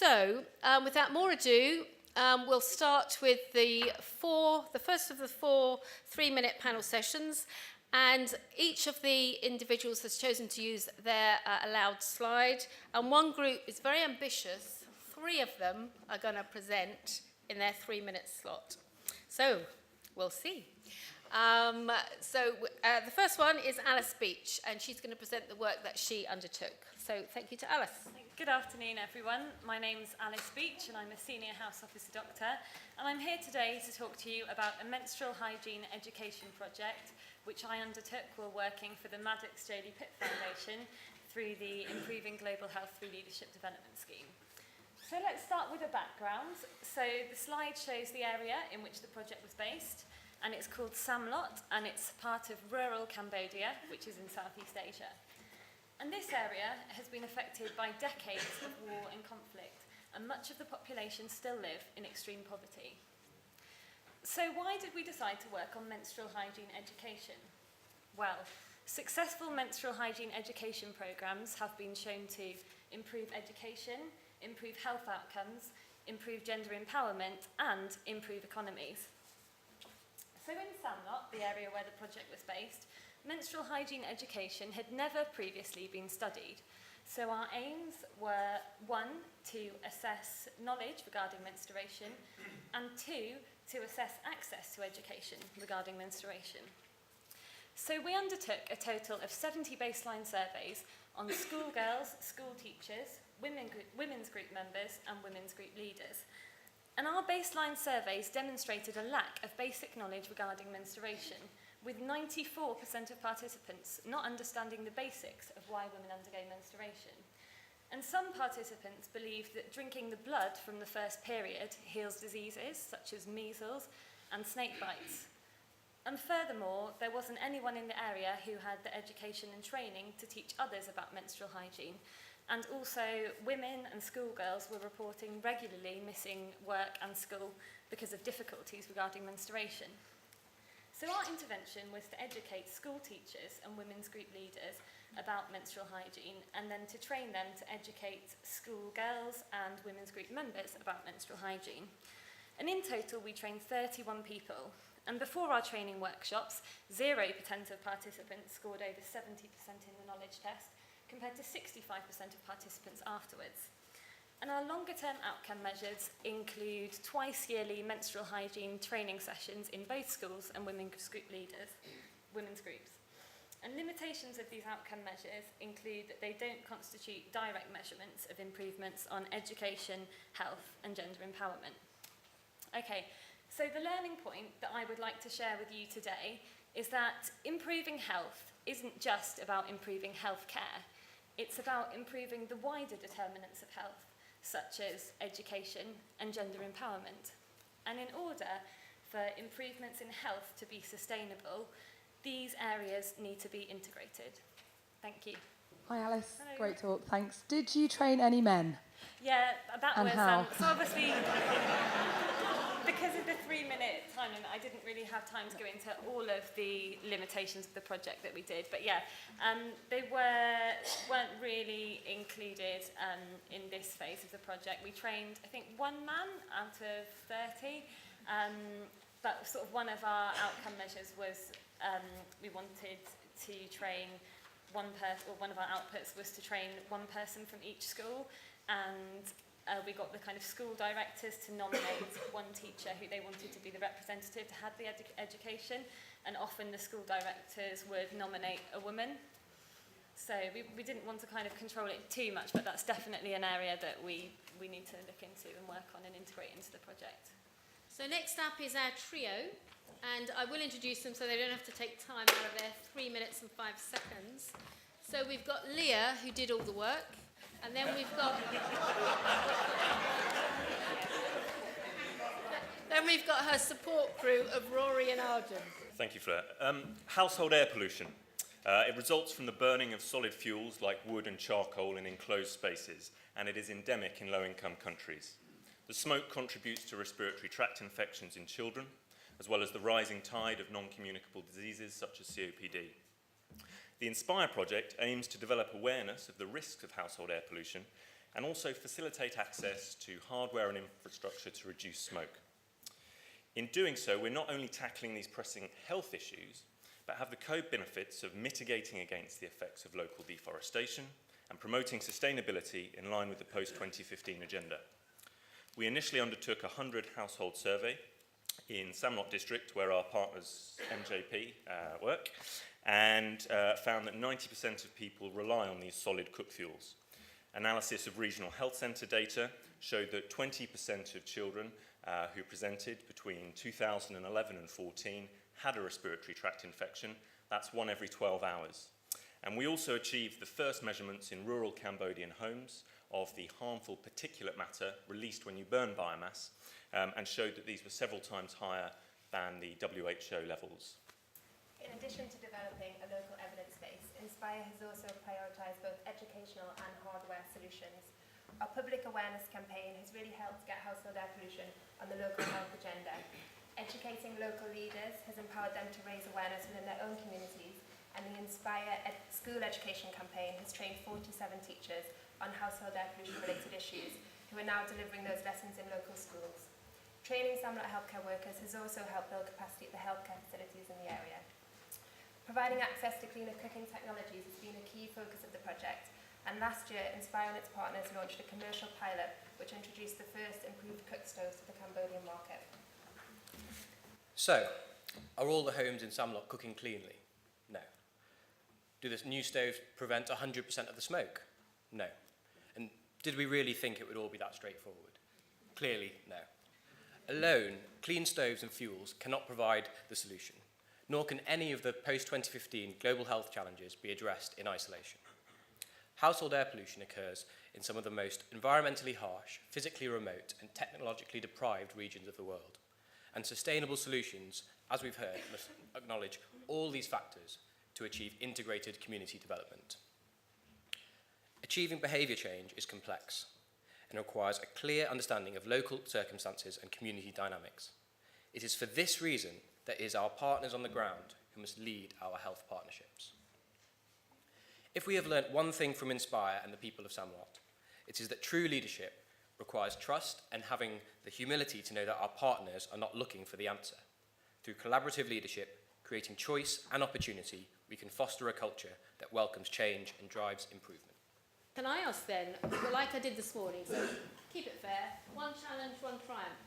Without more ado, we'll start with the first of the 4 3-minute panel sessions, and each of the individuals has chosen to use their allowed slide, and one group is very ambitious. 3 of them are going to present in their 3-minute slot. So, we'll see. The first one is Alice Beech, and she's going to present the work that she undertook. So, thank you to Alice. Good afternoon, everyone. My name's Alice Beech, and I'm a senior house officer doctor, and I'm here today to talk to you about a menstrual hygiene education project which I undertook while working for the Maddox Jolie Pitt Foundation through the Improving Global Health Through Leadership Development Scheme. So let's start with a background. So the slide shows the area in which the project was based, and it's called Samlot, and it's part of rural Cambodia, which is in Southeast Asia. And this area has been affected by decades of war and conflict, and much of the population still live in extreme poverty. So why did we decide to work on menstrual hygiene education? Well, successful menstrual hygiene education programs have been shown to improve education, improve health outcomes, improve gender empowerment, and improve economies. So in Samlot, the area where the project was based, menstrual hygiene education had never previously been studied. So our aims were, 1, to assess knowledge regarding menstruation, and 2, to assess access to education regarding menstruation. So we undertook a total of 70 baseline surveys on schoolgirls, school teachers, women's group members, and women's group leaders. And our baseline surveys demonstrated a lack of basic knowledge regarding menstruation, with 94% of participants not understanding the basics of why women undergo menstruation. And some participants believed that drinking the blood from the first period heals diseases such as measles and snake bites. And furthermore, there wasn't anyone in the area who had the education and training to teach others about menstrual hygiene. And also, women and schoolgirls were reporting regularly missing work and school because of difficulties regarding menstruation. So our intervention was to educate school teachers and women's group leaders about menstrual hygiene, and then to train them to educate school girls and women's group members about menstrual hygiene. And in total, we trained 31 people. And before our training workshops, 0% of participants scored over 70% in the knowledge test, compared to 65% of participants afterwards. And our longer-term outcome measures include twice-yearly menstrual hygiene training sessions in both schools and women's groups. And limitations of these outcome measures include that they don't constitute direct measurements of improvements on education, health, and gender empowerment. Okay, so the learning point that I would like to share with you today is that improving health isn't just about improving healthcare. It's about improving the wider determinants of health, such as education and gender empowerment. And in order for improvements in health to be sustainable, these areas need to be integrated. Thank you. Hi Alice, Hello. Great talk, thanks. Did you train any men? Yeah, that And was how? so obviously because of the 3-minute time limit, I didn't really have time to go into all of the limitations of the project that we did. But yeah, they weren't really included in this phase of the project. We trained, I think, 1 man out of 30. But sort of one of our outcome measures was we wanted to train one person, or one of our outputs was to train 1 person from each school, and we got the kind of school directors to nominate 1 teacher who they wanted to be the representative to have the education, and often the school directors would nominate a woman. So we didn't want to kind of control it too much, but that's definitely an area that we need to look into and work on and integrate into the project. So next up is our trio, and I will introduce them so they don't have to take time out of their 3 minutes and 5 seconds. So we've got Leah, who did all the work, and then we've got her support crew of Rory and Arjun. Thank you, Fleur. Household air pollution. It results from the burning of solid fuels like wood and charcoal in enclosed spaces, and it is endemic in low-income countries. The smoke contributes to respiratory tract infections in children, as well as the rising tide of non-communicable diseases such as COPD. The Inspire project aims to develop awareness of the risks of household air pollution and also facilitate access to hardware and infrastructure to reduce smoke. In doing so, we're not only tackling these pressing health issues, but have the co-benefits of mitigating against the effects of local deforestation and promoting sustainability in line with the post-2015 agenda. We initially undertook a 100-household survey in Samlot district, where our partners MJP work, and found that 90% of people rely on these solid cook fuels. Analysis of regional health centre data showed that 20% of children who presented between 2011 and 14 had a respiratory tract infection. That's 1 every 12 hours. And we also achieved the first measurements in rural Cambodian homes of the harmful particulate matter released when you burn biomass, and showed that these were several times higher than the WHO levels. In addition to developing a local evidence base, Inspire has also prioritised both educational and hardware solutions. Our public awareness campaign has really helped get household air pollution on the local health agenda. Educating local leaders has empowered them to raise awareness within their own communities, and the Inspire School Education campaign has trained 47 teachers on household air pollution related issues, who are now delivering those lessons in local schools. Training Samlot healthcare workers has also helped build capacity at the healthcare facilities in the area. Providing access to cleaner cooking technologies has been a key focus of the project, and last year Inspire and its partners launched a commercial pilot which introduced the first improved cook stoves to the Cambodian market. So, are all the homes in Samlot cooking cleanly? No. Do the new stoves prevent 100% of the smoke? No. And did we really think it would all be that straightforward? Clearly, no. Alone, clean stoves and fuels cannot provide the solution, nor can any of the post-2015 global health challenges be addressed in isolation. Household air pollution occurs in some of the most environmentally harsh, physically remote, and technologically deprived regions of the world. And sustainable solutions, as we've heard, must acknowledge all these factors to achieve integrated community development. Achieving behaviour change is complex and requires a clear understanding of local circumstances and community dynamics. It is for this reason that it is our partners on the ground who must lead our health partnerships. If we have learnt one thing from Inspire and the people of Samlot, it is that true leadership requires trust and having the humility to know that our partners are not looking for the answer. Through collaborative leadership, creating choice and opportunity, we can foster a culture that welcomes change and drives improvement. Can I ask then, well, like I did this morning, so keep it fair, one challenge, one triumph.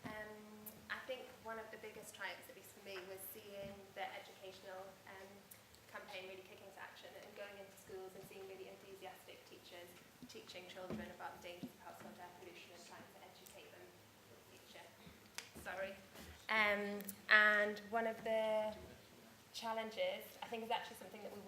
I think one of the biggest triumphs, at least for me, was seeing the educational campaign really kick into action and going into schools and seeing really enthusiastic teachers teaching children about the dangers of household air pollution and trying to educate them for the future. Sorry. And one of the challenges, I think, is actually something that we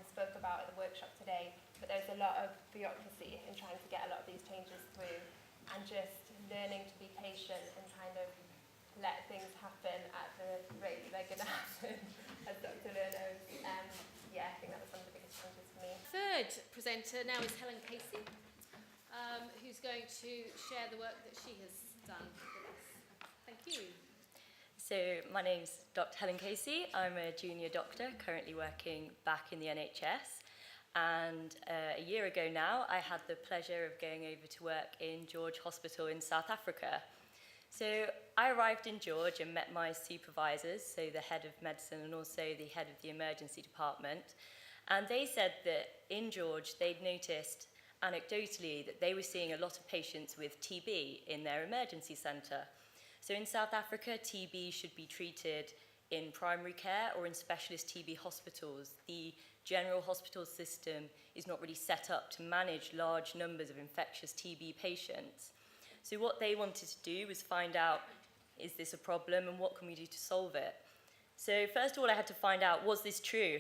spoke about at the workshop today, but there's a lot of bureaucracy in trying to get a lot of these changes through, and just learning to be patient and kind of let things happen at the rate they're going to happen, as Dr. Leah knows. I think that was one of the biggest challenges for me. Third presenter now is Helen Casey, who's going to share the work that she has done with us. Thank you. So my name's Dr. Helen Casey. I'm a junior doctor currently working back in the NHS. And a year ago now, I had the pleasure of going over to work in George Hospital in South Africa. So I arrived in George and met my supervisors, so the head of medicine and also the head of the emergency department. And they said that in George, they'd noticed anecdotally that they were seeing a lot of patients with TB in their emergency centre. So in South Africa, TB should be treated in primary care or in specialist TB hospitals. The general hospital system is not really set up to manage large numbers of infectious TB patients. So what they wanted to do was find out, is this a problem and what can we do to solve it? So first of all, I had to find out, was this true?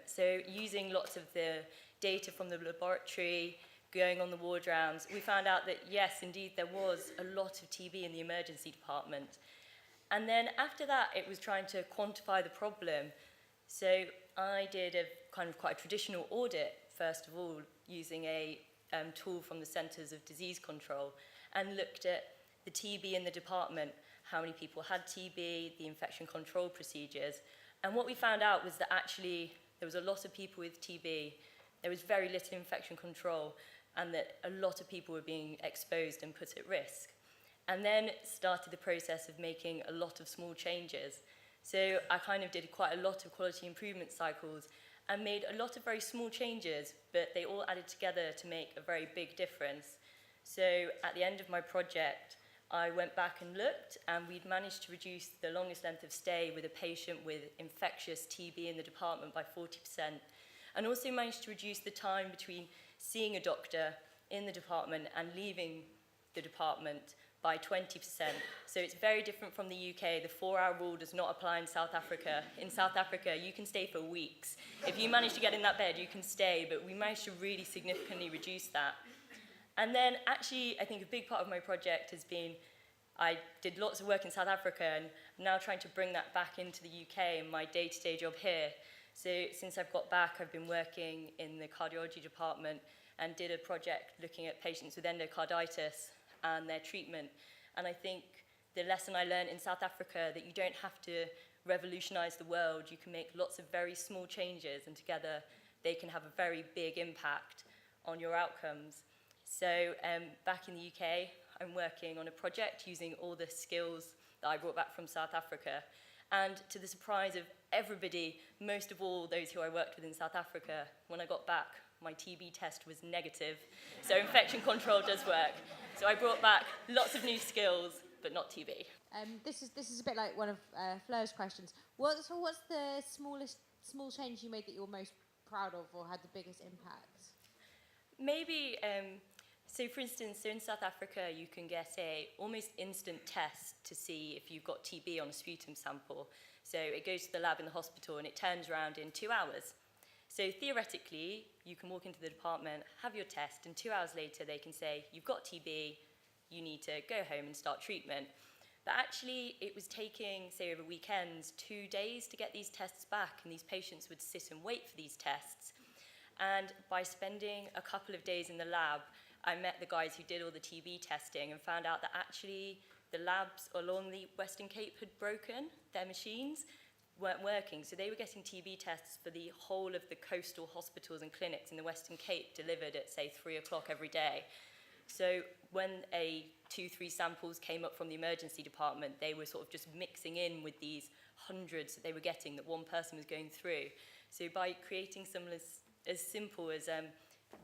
So using lots of the data from the laboratory, going on the ward rounds, we found out that yes, indeed, there was a lot of TB in the emergency department. And then after that, it was trying to quantify the problem. So I did a kind of quite a traditional audit, first of all, using a tool from the Centres of Disease Control, and looked at the TB in the department, how many people had TB, the infection control procedures. And what we found out was that actually there was a lot of people with TB, there was very little infection control and that a lot of people were being exposed and put at risk. And then started the process of making a lot of small changes. So I kind of did quite a lot of quality improvement cycles and made a lot of very small changes, but they all added together to make a very big difference. So at the end of my project, I went back and looked, and we'd managed to reduce the longest length of stay with a patient with infectious TB in the department by 40%, and also managed to reduce the time between seeing a doctor in the department and leaving the department by 20%. So it's very different from the UK. The 4-hour rule does not apply in South Africa. In South Africa, you can stay for weeks. If you manage to get in that bed, you can stay, but we managed to really significantly reduce that. And then actually, I think a big part of my project has been, I did lots of work in South Africa and I'm now trying to bring that back into the UK in my day-to-day job here. So since I've got back, I've been working in the cardiology department and did a project looking at patients with endocarditis and their treatment. And I think the lesson I learned in South Africa, that you don't have to revolutionize the world, you can make lots of very small changes and together they can have a very big impact on your outcomes. So back in the UK, I'm working on a project using all the skills that I brought back from South Africa. And to the surprise of everybody, most of all those who I worked with in South Africa, when I got back, my TB test was negative. So infection control does work. So I brought back lots of new skills, but not TB. This is a bit like one of Fleur's questions. What's the small change you made that you're most proud of or had the biggest impact? Maybe, so for instance, so in South Africa, you can get a almost instant test to see if you've got TB on a sputum sample. So it goes to the lab in the hospital and it turns around in 2 hours. So theoretically, you can walk into the department, have your test, and 2 hours later they can say, you've got TB, you need to go home and start treatment. But actually, it was taking, say, over weekends, 2 days to get these tests back, and these patients would sit and wait for these tests. And by spending a couple of days in the lab, I met the guys who did all the TB testing and found out that actually the labs along the Western Cape had broken, their machines weren't working. So they were getting TB tests for the whole of the coastal hospitals and clinics in the Western Cape delivered at, say, 3 o'clock every day. So when 2-3 samples came up from the emergency department, they were sort of just mixing in with these hundreds that they were getting that one person was going through. So by creating something as simple as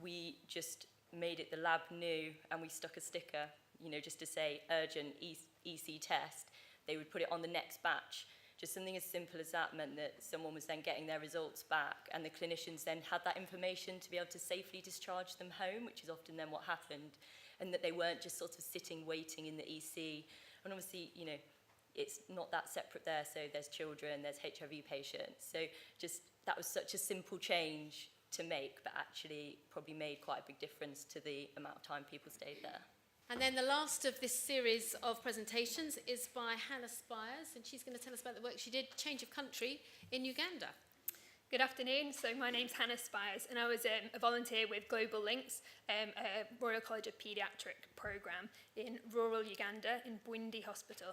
we just made it the lab knew and we stuck a sticker, just to say urgent EC test, they would put it on the next batch. Just something as simple as that meant that someone was then getting their results back and the clinicians then had that information to be able to safely discharge them home, which is often then what happened, and that they weren't just sort of sitting waiting in the EC. And obviously, it's not that separate there, so there's children, there's HIV patients. So just that was such a simple change to make, but actually probably made quite a big difference to the amount of time people stayed there. And then the last of this series of presentations is by Hannah Spiers, and she's going to tell us about the work she did, change of country, in Uganda. Good afternoon. So my name's Hannah Spiers, and I was a volunteer with Global Links, a Royal College of Paediatric programme in rural Uganda in Bwindi Hospital.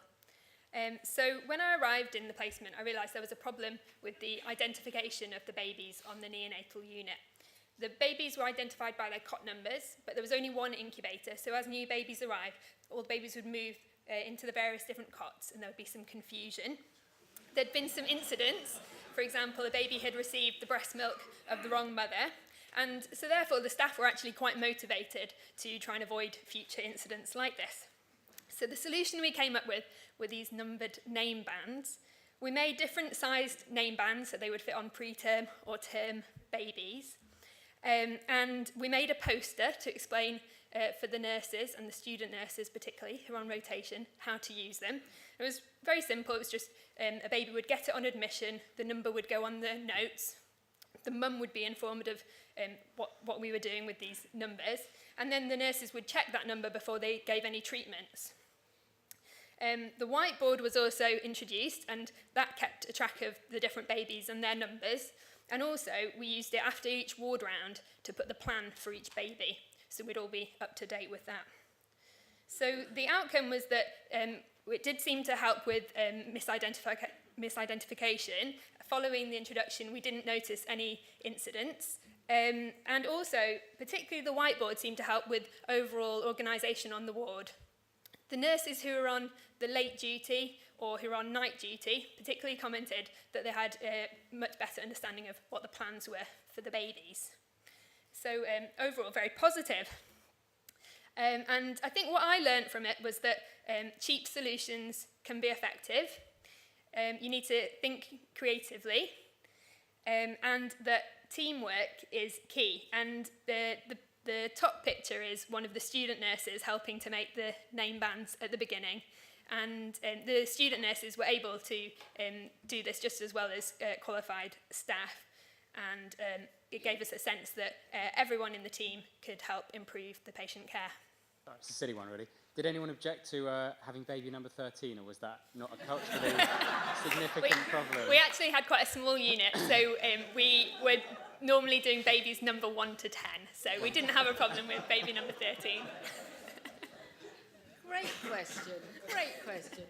So when I arrived in the placement, I realised there was a problem with the identification of the babies on the neonatal unit. The babies were identified by their cot numbers, but there was only one incubator, so as new babies arrived, all the babies would move into the various different cots, and there would be some confusion. There'd been some incidents. For example, a baby had received the breast milk of the wrong mother, and so therefore the staff were actually quite motivated to try and avoid future incidents like this. So the solution we came up with were these numbered name bands. We made different sized name bands so they would fit on preterm or term babies. And we made a poster to explain for the nurses and the student nurses particularly who are on rotation how to use them. It was very simple. It was just a baby would get it on admission, the number would go on the notes, the mum would be informed of what we were doing with these numbers, and then the nurses would check that number before they gave any treatments. The whiteboard was also introduced, and that kept a track of the different babies and their numbers. And also, we used it after each ward round to put the plan for each baby, so we'd all be up to date with that. So the outcome was that it did seem to help with misidentification. Following the introduction, we didn't notice any incidents, And also, particularly the whiteboard seemed to help with overall organisation on the ward. The nurses who were on the late duty or who were on night duty particularly commented that they had a much better understanding of what the plans were for the babies. So overall, very positive. And I think what I learned from it was that cheap solutions can be effective. You need to think creatively, and that teamwork is key. And the top picture is one of the student nurses helping to make the name bands at the beginning. And the student nurses were able to do this just as well as qualified staff. And it gave us a sense that everyone in the team could help improve the patient care. It's a silly one, really. Did anyone object to having baby number 13, or was that not a culturally significant problem? We actually had quite a small unit, so we were normally doing babies number 1 to 10, so we didn't have a problem with baby number 13. Great question. Great question.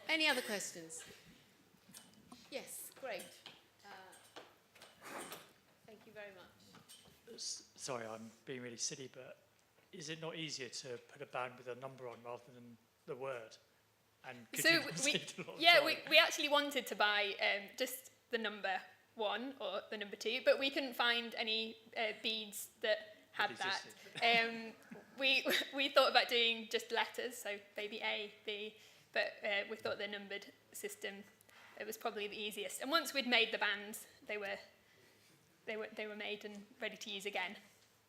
Any other questions? Yes, great. Thank you very much. Sorry, I'm being really silly, but is it not easier to put a band with a number on rather than the word? And could you save a lot of time? we actually wanted to buy just the number 1 or the number 2, but we couldn't find any beads that had that. We thought about doing just letters, so baby A, B, but we thought the numbered system it was probably the easiest. And once we'd made the bands, they were made and ready to use again.